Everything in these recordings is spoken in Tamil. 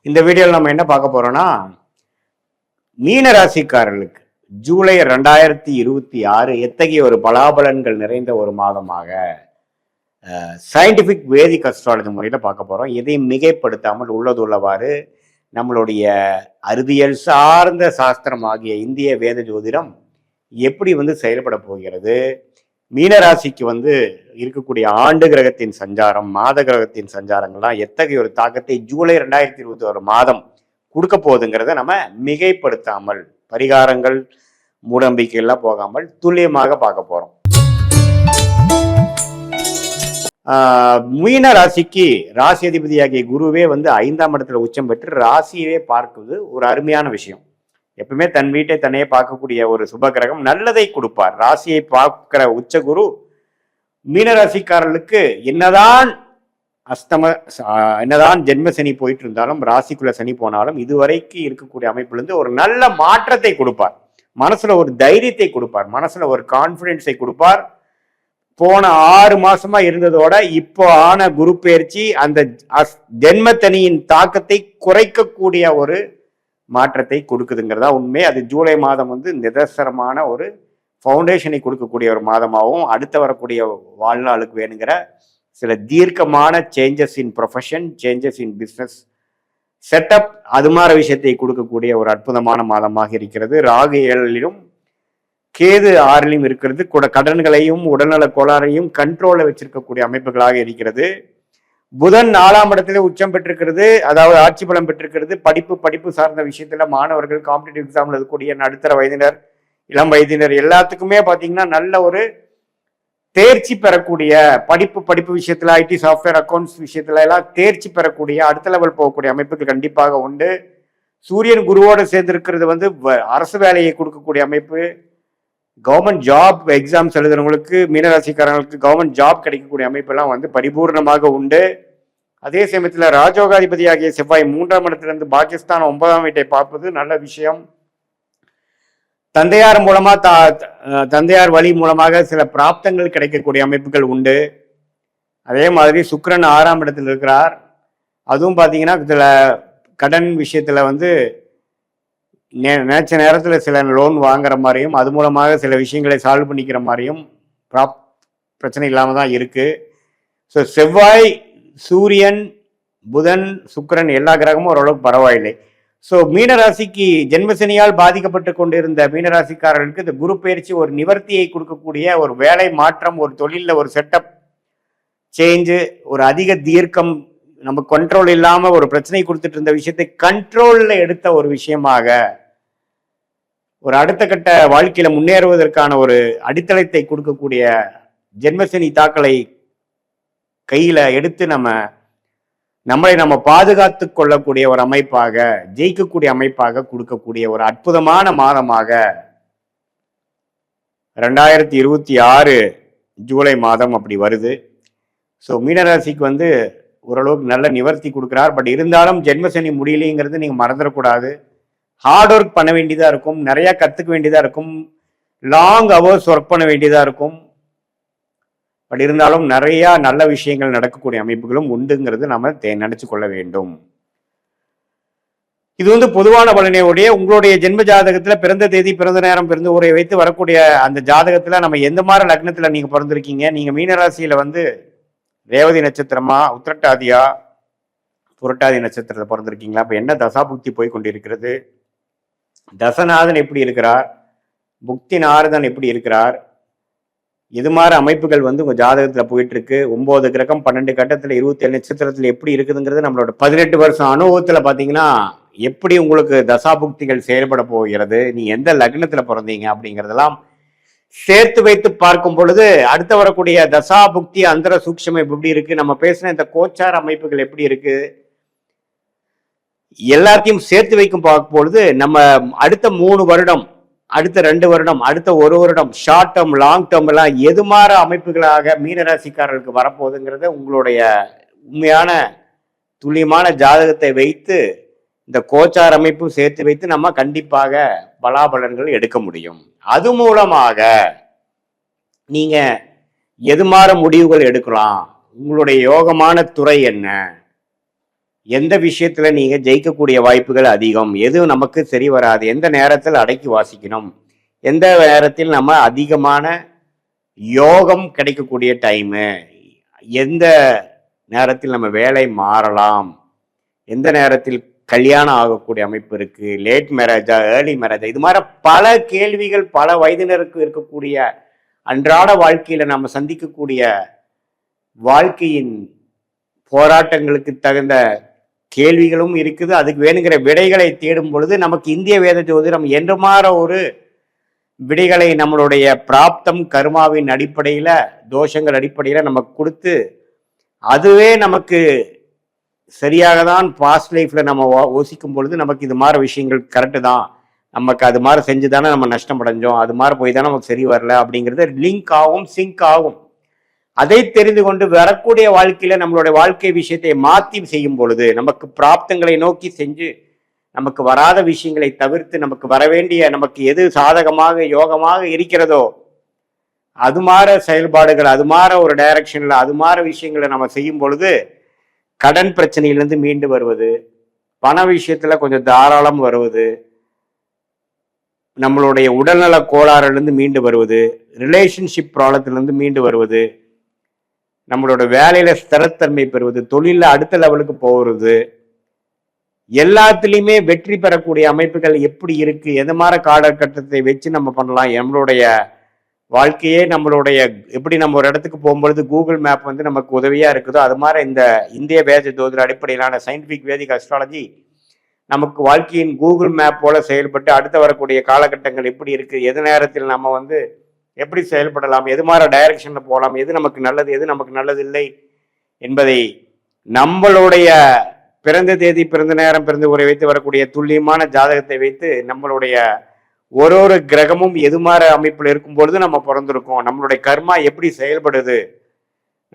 இந்த வீடியோவில் நம்ம என்ன பார்க்க போறோம்னா, மீன ராசிக்காரர்களுக்கு ஜூலை 2026 எத்தகைய ஒரு பலாபலன்கள் நிறைந்த ஒரு மாதமாக சயின்டிபிக் வேதிக் அஸ்ட்ராலஜி முறையில் பார்க்க போறோம். எதையும் மிகைப்படுத்தாமல் உள்ளது உள்ளவாறு நம்மளுடைய அறிவியல் சார்ந்த சாஸ்திரம் ஆகிய இந்திய வேத ஜோதிடம் எப்படி செயல்பட போகிறது, மீனராசிக்கு இருக்கக்கூடிய ஆண்டு கிரகத்தின் சஞ்சாரம், மாத கிரகத்தின் சஞ்சாரங்கள்லாம் எத்தகைய ஒரு தாக்கத்தை ஜூலை 2021 மாதம் கொடுக்க போகுதுங்கிறத நம்ம மிகைப்படுத்தாமல், பரிகாரங்கள் மூடநம்பிக்கையெல்லாம் போகாமல் துல்லியமாக பார்க்க போறோம். மீன ராசிக்கு ராசி அதிபதியாகிய குருவே 5ஆம் இடத்துல உச்சம் பெற்று ராசியவே பார்க்குவது ஒரு அருமையான விஷயம். எப்பவுமே தன் வீட்டை தன்னையே பார்க்கக்கூடிய ஒரு சுப கிரகம் நல்லதை கொடுப்பார். ராசியை பார்க்கிற உச்ச குரு மீனராசிக்காரர்களுக்கு என்னதான் ஜென்ம சனி போயிட்டு இருந்தாலும், ராசிக்குள்ள சனி போனாலும், இதுவரைக்கு இருக்கக்கூடிய அமைப்பிலிருந்து ஒரு நல்ல மாற்றத்தை கொடுப்பார். மனசுல ஒரு தைரியத்தை கொடுப்பார், மனசுல ஒரு கான்பிடன்ஸை கொடுப்பார். போன 6 மாசமா இருந்ததோட இப்போ ஆன குரு பயிற்சி அந்த ஜென்மத்தனியின் தாக்கத்தை குறைக்கக்கூடிய ஒரு மாற்றத்தை கொடுக்குதுங்கிறதா உண்மை. அது ஜூலை மாதம் நிதர்சனமான ஒரு ஃபவுண்டேஷனை கொடுக்கக்கூடிய ஒரு மாதமாகவும், அடுத்து வரக்கூடிய வாழ்நாளுக்கு வேணுங்கிற சில தீர்க்கமான changes in profession, changes in business setup, அது மாதிரி விஷயத்தை கொடுக்கக்கூடிய ஒரு அற்புதமான மாதமாக இருக்கிறது. ராகு 7லும் கேது 6லும் இருக்கிறது. கூட கடன்களையும் உடல்நல கோளாறையும் கண்ட்ரோல்ல வச்சிருக்கக்கூடிய அமைப்புகளாக இருக்கிறது. புதன் 4ஆம் இடத்துல உச்சம் பெற்றிருக்கிறது, அதாவது ஆட்சி பலம் பெற்றிருக்கிறது. படிப்பு சார்ந்த விஷயத்துல மாணவர்கள், காம்படிட்டிவ் எக்ஸாம்ல இருக்கக்கூடிய நடுத்தர வயதினர், இளம் வயதினர் எல்லாத்துக்குமே பாத்தீங்கன்னா நல்ல ஒரு தேர்ச்சி பெறக்கூடிய, படிப்பு விஷயத்துல, ஐடி சாஃப்ட்வேர் அக்கௌண்ட்ஸ் விஷயத்துல எல்லாம் தேர்ச்சி பெறக்கூடிய, அடுத்த லெவல் போகக்கூடிய அமைப்புகள் கண்டிப்பாக உண்டு. சூரியன் குருவோடு சேர்ந்து இருக்கிறது அரசு வேலையை கொடுக்கக்கூடிய அமைப்பு. கவர்மெண்ட் ஜாப் எக்ஸாம்ஸ் எழுதுறவங்களுக்கு, மீனராசிக்காரங்களுக்கு கவர்மெண்ட் ஜாப் கிடைக்கக்கூடிய அமைப்பெல்லாம் பரிபூர்ணமாக உண்டு. அதே சமயத்தில் ராஜோகாதிபதி ஆகிய செவ்வாய் 3ஆம் இடத்திலிருந்து பாகிஸ்தான் 9ஆம் வீட்டை பார்ப்பது நல்ல விஷயம். தந்தையார் வழி மூலமாக சில பிராப்தங்கள் கிடைக்கக்கூடிய அமைப்புகள் உண்டு. அதே மாதிரி சுக்கிரன் 6ஆம் இடத்தில் இருக்கிறார். அதுவும் பார்த்தீங்கன்னா சில கடன் விஷயத்துல நினைச்ச நேரத்தில் சில லோன் வாங்குற மாதிரியும், அது மூலமாக சில விஷயங்களை சால்வ் பண்ணிக்கிற மாதிரியும் பிரச்சனை இல்லாமல் தான் இருக்கு. ஸோ செவ்வாய், சூரியன், புதன், சுக்கிரன் எல்லா கிரகமும் ஓரளவுக்கு பரவாயில்லை. ஸோ மீனராசிக்கு ஜென்மசனியால் பாதிக்கப்பட்டு கொண்டிருந்த மீனராசிக்காரர்களுக்கு இந்த குரு பயிற்சி ஒரு நிவர்த்தியை கொடுக்கக்கூடிய ஒரு வேலை மாற்றம், ஒரு தொழிலில் ஒரு செட்டப் சேஞ்சு, ஒரு அதிக தீர்க்கம், நம்ம கண்ட்ரோல் இல்லாம ஒரு பிரச்சனை கொடுத்துட்டு இருந்த விஷயத்தை கண்ட்ரோல்ல எடுத்த ஒரு விஷயமாக, ஒரு அடுத்த கட்ட வாழ்க்கையில முன்னேறுவதற்கான ஒரு அடித்தளத்தை கொடுக்கக்கூடிய, ஜென்மசனி தாக்கலை கையில எடுத்து நம்மளை நம்ம பாதுகாத்து கொள்ளக்கூடிய ஒரு அமைப்பாக, ஜெயிக்கக்கூடிய அமைப்பாக கொடுக்கக்கூடிய ஒரு அற்புதமான மாதமாக 2026 ஜூலை மாதம் அப்படி வருது. ஸோ மீனராசிக்கு ஓரளவுக்கு நல்ல நிவர்த்தி கொடுக்குறார். பட் இருந்தாலும் ஜென்மசனி முடியலைங்கிறது நீங்க மறந்துடக்கூடாது. ஹார்ட் ஒர்க் பண்ண வேண்டியதா இருக்கும், நிறைய கத்துக்க வேண்டியதா இருக்கும், லாங் ஹவர்ஸ் ஒர்க் பண்ண வேண்டியதா இருக்கும். பட் இருந்தாலும் நிறைய நல்ல விஷயங்கள் நடக்கக்கூடிய அமைப்புகளும் உண்டுங்கிறது நம்ம நினைச்சு கொள்ள வேண்டும். இது பொதுவான பலனையுடைய உங்களுடைய ஜென்ம ஜாதகத்துல பிறந்த தேதி, பிறந்த நேரம், பிறந்த ஊரை வைத்து வரக்கூடிய அந்த ஜாதகத்துல நம்ம எந்த மாதிரி லக்னத்துல நீங்க பிறந்திருக்கீங்க, நீங்க மீனராசியில ரேவதி நட்சத்திரமா, உத்திரட்டாதியா, புரட்டாதி நட்சத்திரத்தை பிறந்திருக்கீங்களா, இப்ப என்ன தசாபுக்தி போய் கொண்டிருக்கிறது, தசநாதன் எப்படி இருக்கிறார், புக்தி நாரதன் எப்படி இருக்கிறார், இது மாதிரி அமைப்புகள் உங்க ஜாதகத்துல போயிட்டு இருக்கு. 9 கிரகம் 12 கட்டத்துல 27 நட்சத்திரத்துல எப்படி இருக்குதுங்கிறது நம்மளோட 18 வருஷம் அனுபவத்துல பாத்தீங்கன்னா எப்படி உங்களுக்கு தசாபுக்திகள் செயல்பட போகிறது, நீ எந்த லக்னத்துல பிறந்தீங்க அப்படிங்கிறதெல்லாம் சேர்த்து வைத்து பார்க்கும் பொழுது அடுத்த வரக்கூடிய தசாபுக்தி அந்தர சூக்ஷம் எப்படி இருக்கு, நம்ம பேசின இந்த கோச்சார அமைப்புகள் எப்படி இருக்கு, எல்லாத்தையும் சேர்த்து வைக்கும் பார்க்கும் பொழுது நம்ம அடுத்த 3 வருடம், அடுத்த 2 வருடம், அடுத்த 1 வருடம், ஷார்ட் டேர்ம், லாங் டேர்ம் எல்லாம் எது மாதிரி அமைப்புகளாக மீனராசிக்காரர்களுக்கு வரப்போகுதுங்கிறத உங்களுடைய உண்மையான துல்லியமான ஜாதகத்தை வைத்து இந்த கோச்சார் அமைப்பு சேர்த்து வைத்து நம்ம கண்டிப்பாக பலாபலன்கள் எடுக்க முடியும். அது மூலமாக நீங்க எது மாதிரி முடிவுகள் எடுக்கலாம், உங்களுடைய யோகமான துறை என்ன, எந்த விஷயத்துல நீங்க ஜெயிக்கக்கூடிய வாய்ப்புகள் அதிகம், எது நமக்கு சரி வராது, எந்த நேரத்தில் அடக்கி வாசிக்கணும், எந்த நேரத்தில் நம்ம அதிகமான யோகம் கிடைக்கக்கூடிய டைமு, எந்த நேரத்தில் நம்ம வேலை மாறலாம், எந்த நேரத்தில் கல்யாணம் ஆகக்கூடிய அமைப்பு இருக்கு, லேட் மேரேஜா ஏர்லி மேரேஜா, இது மாதிரி பல கேள்விகள் பல வயதினருக்கு இருக்கக்கூடிய அன்றாட வாழ்க்கையில நம்ம சந்திக்கக்கூடிய வாழ்க்கையின் போராட்டங்களுக்கு தகுந்த கேள்விகளும் இருக்குது. அதுக்கு வேணுங்கிற விடைகளை தேடும் பொழுது நமக்கு இந்திய வேத ஜோதிடம் என்றுமாற ஒரு விடைகளை நம்மளுடைய பிராப்தம் கர்மாவின் அடிப்படையில தோஷங்கள் அடிப்படையில நமக்கு கொடுத்து அதுவே நமக்கு சரியாக தான் பாஸ்ட் லைஃப்ல நம்ம யோசிக்கும் பொழுது நமக்கு இது மாதிரி விஷயங்கள் கரெக்டு தான், நமக்கு அது மாதிரி செஞ்சு தானே நம்ம நஷ்டம் அடைஞ்சோம், அது மாதிரி போய் தானே நமக்கு சரி வரல அப்படிங்கிறது லிங்க் ஆகும், சிங்க் ஆகும். அதை தெரிந்து கொண்டு வரக்கூடிய வாழ்க்கையில நம்மளுடைய வாழ்க்கை விஷயத்தை மாற்றி செய்யும் பொழுது நமக்கு பிராப்தங்களை நோக்கி செஞ்சு நமக்கு வராத விஷயங்களை தவிர்த்து நமக்கு வரவேண்டிய நமக்கு எது சாதகமாக யோகமாக இருக்கிறதோ அது மாதிரி செயல்பாடுகள், அது மாதிரி ஒரு டைரக்ஷன்ல அது மாதிரி விஷயங்களை நம்ம செய்யும் பொழுது கடன் பிரச்சனையிலிருந்து மீண்டு வருவது, பண விஷயத்துல கொஞ்சம் தாராளம் வருவது, நம்மளுடைய உடல்நல கோளாறுலேருந்து மீண்டு வருவது, ரிலேஷன்ஷிப் ப்ராப்ளத்திலிருந்து மீண்டு வருவது, நம்மளோட வேலையில ஸ்திரத்தன்மை பெறுவது, தொழில அடுத்த லெவலுக்கு போகிறது, எல்லாத்துலேயுமே வெற்றி பெறக்கூடிய அமைப்புகள் எப்படி இருக்கு, எது மாதிரி காலகட்டத்தை வச்சு நம்ம பண்ணலாம், நம்மளுடைய வாழ்க்கையே நம்மளுடைய எப்படி நம்ம ஒரு இடத்துக்கு போகும்பொழுது கூகுள் மேப் வந்து நமக்கு உதவியா இருக்குதோ அது மாதிரி இந்த இந்திய வேத ஜோதிட அடிப்படையிலான சயின்டிபிக் வேதிக் அஸ்ட்ராலஜி நமக்கு வாழ்க்கையின் கூகுள் மேப் போல செயல்பட்டு அடுத்த வரக்கூடிய காலகட்டங்கள் எப்படி இருக்கு, எது நேரத்தில் நம்ம வந்து எப்படி செயல்படலாம், எது மாதிரி டைரக்ஷன்ல போகலாம், எது நமக்கு நல்லது எது நமக்கு நல்லது இல்லை என்பதை நம்மளுடைய பிறந்த தேதி பிறந்த நேரம் பிறந்த உரை வைத்து வரக்கூடிய துல்லியமான ஜாதகத்தை வைத்து நம்மளுடைய ஒரு கிரகமும் எது மாதிரி அமைப்பில் இருக்கும் பொழுது நம்ம பிறந்திருக்கோம், நம்மளுடைய கர்மா எப்படி செயல்படுது,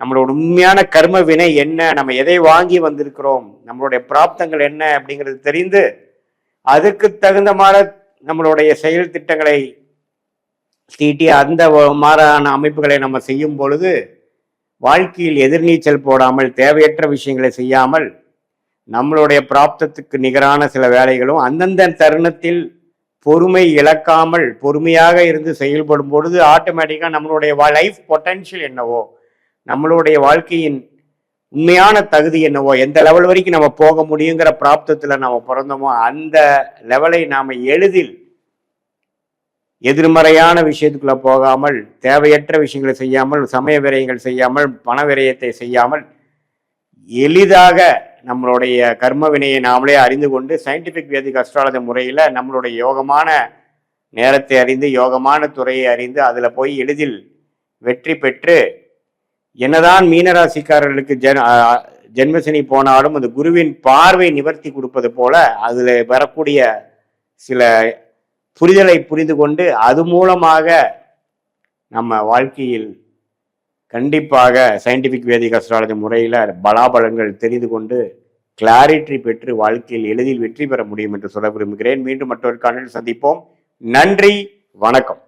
நம்மளோட உண்மையான கர்ம வினை என்ன, நம்ம எதை வாங்கி வந்திருக்கிறோம், நம்மளுடைய பிராப்தங்கள் என்ன அப்படிங்கிறது தெரிந்து அதுக்கு தகுந்த மாதிரி நம்மளுடைய செயல் திட்டங்களை தீட்டி அந்த மாறான அமைப்புகளை நம்ம செய்யும் பொழுது வாழ்க்கையில் எதிர்நீச்சல் போடாமல் தேவையற்ற விஷயங்களை செய்யாமல் நம்மளுடைய பிராப்தத்துக்கு நிகரான சில வேலைகளும் அந்தந்த தருணத்தில் பொறுமை இழக்காமல் பொறுமையாக இருந்து செயல்படும் பொழுது ஆட்டோமேட்டிக்காக நம்மளுடைய லைஃப் பொட்டன்ஷியல் என்னவோ, நம்மளுடைய வாழ்க்கையின் உண்மையான தகுதி என்னவோ, எந்த லெவல் வரைக்கும் நம்ம போக முடியுங்கிற பிராப்தத்தில் நம்ம பிறந்தோமோ அந்த லெவலை நாம் எளிதில் எதிர்மறையான விஷயத்துக்குள்ள போகாமல் தேவையற்ற விஷயங்களை செய்யாமல் சமய விரயங்கள் செய்யாமல் பண விரயத்தை செய்யாமல் எளிதாக நம்மளுடைய கர்ம வினையை நாமளே அறிந்து கொண்டு சயின்டிபிக் வேதிக் அஸ்ட்ராலஜி முறையில் நம்மளுடைய யோகமான நேரத்தை அறிந்து யோகமான துறையை அறிந்து அதில் போய் எளிதில் வெற்றி பெற்று என்னதான் மீனராசிக்காரர்களுக்கு ஜென்மசனி போனாலும் அந்த குருவின் பார்வை நிவர்த்தி கொடுப்பது போல அதில் வரக்கூடிய சில புரிதலை புரிந்து கொண்டு அது மூலமாக நம்ம வாழ்க்கையில் கண்டிப்பாக சயின்டிபிக் வேதிக் அஸ்ட்ராலஜி முறையில் பலாபலங்கள் தெரிந்து கொண்டு கிளாரிட்டி பெற்று வாழ்க்கையில் எளிதில் வெற்றி பெற முடியும் என்று சொல்ல விரும்புகிறேன். மீண்டும் மற்றொரு காணொளியில் சந்திப்போம். நன்றி, வணக்கம்.